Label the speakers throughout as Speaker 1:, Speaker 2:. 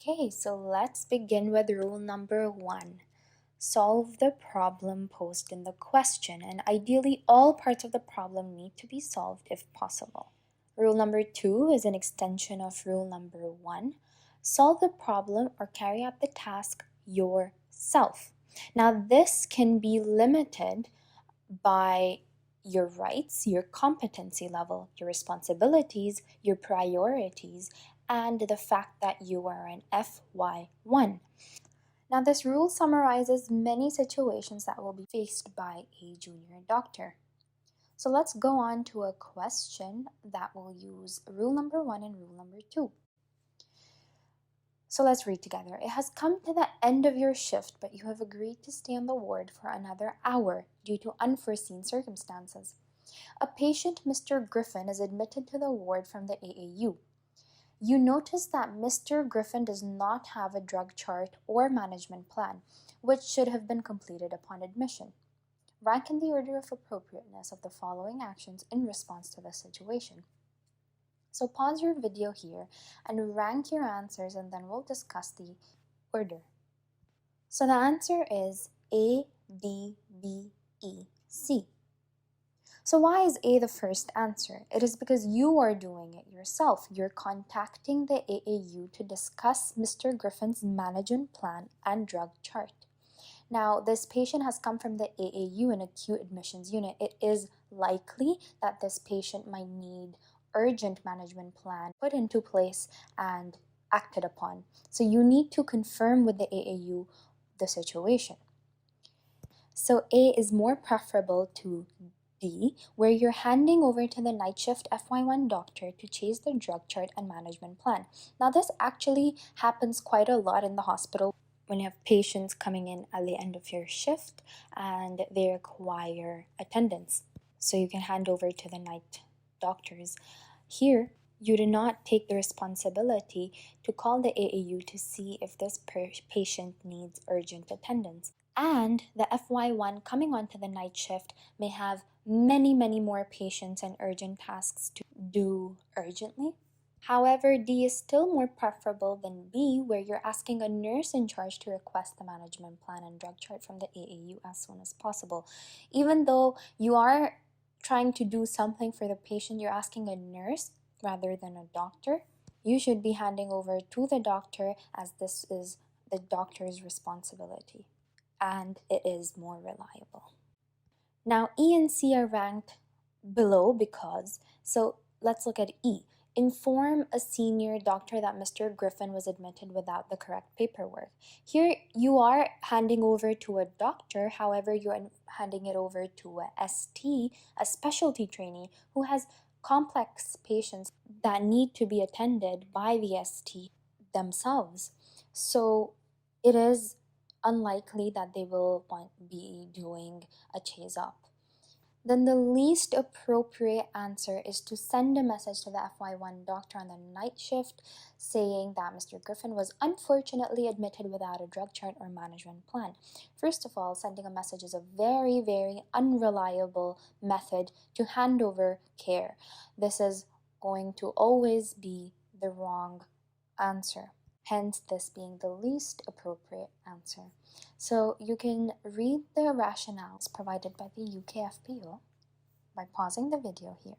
Speaker 1: Okay, so let's begin with rule number one. Solve the problem posed in the question, and ideally, all parts of the problem need to be solved if possible. Rule number two is an extension of rule number one. Solve the problem or carry out the task yourself. Now, this can be limited by your rights, your competency level, your responsibilities, your priorities, and the fact that you are an FY1. Now, this rule summarizes many situations that will be faced by a junior doctor. So let's go on to a question that will use rule number one and rule number two. So let's read together. It has come to the end of your shift, but you have agreed to stay on the ward for another hour due to unforeseen circumstances. A patient, Mr. Griffin, is admitted to the ward from the AAU. You notice that Mr. Griffin does not have a drug chart or management plan, which should have been completed upon admission. Rank in the order of appropriateness of the following actions in response to this situation. So pause your video here and rank your answers, and then we'll discuss the order. So the answer is A, D, B, E, C. So why is A the first answer? It is because you are doing it yourself. You're contacting the AAU to discuss Mr. Griffin's management plan and drug chart. Now, this patient has come from the AAU, an acute admissions unit. It is likely that this patient might need urgent management plan put into place and acted upon. So you need to confirm with the AAU the situation. So A is more preferable to D, where you're handing over to the night shift FY1 doctor to chase the drug chart and management plan. Now, this actually happens quite a lot in the hospital when you have patients coming in at the end of your shift and they require attendance. So you can hand over to the night doctors. Here, you do not take the responsibility to call the AAU to see if this patient needs urgent attendance. And the FY1 coming onto the night shift may have many more patients and urgent tasks to do urgently. However, D is still more preferable than B, where you're asking a nurse in charge to request the management plan and drug chart from the AAU as soon as possible. Even though you are trying to do something for the patient, you're asking a nurse rather than a doctor. You should be handing over to the doctor, as this is the doctor's responsibility and it is more reliable. Now, E and C are ranked below because, so let's look at E. Inform a senior doctor that Mr. Griffin was admitted without the correct paperwork. Here, you are handing over to a doctor, however, you're handing it over to a ST, a specialty trainee, who has complex patients that need to be attended by the ST themselves. So it is unlikely that they will be doing a chase up. Then the least appropriate answer is to send a message to the FY1 doctor on the night shift saying that Mr. Griffin was unfortunately admitted without a drug chart or management plan. First of all, sending a message is a very unreliable method to hand over care. This is going to always be the wrong answer, hence this being the least appropriate answer. So you can read the rationales provided by the UKFPO by pausing the video here.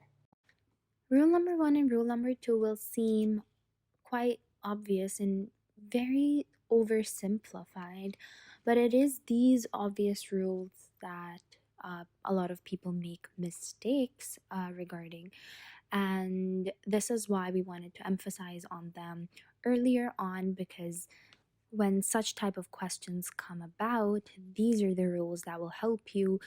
Speaker 1: Rule number one and rule number two will seem quite obvious and very oversimplified, but it is these obvious rules that a lot of people make mistakes regarding, and this is why we wanted to emphasize on them earlier on, because when such type of questions come about, these are the rules that will help you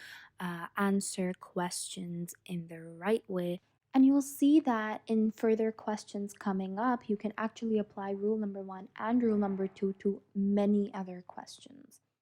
Speaker 1: answer questions in the right way. And you'll see that in further questions coming up, you can actually apply rule number one and rule number two to many other questions.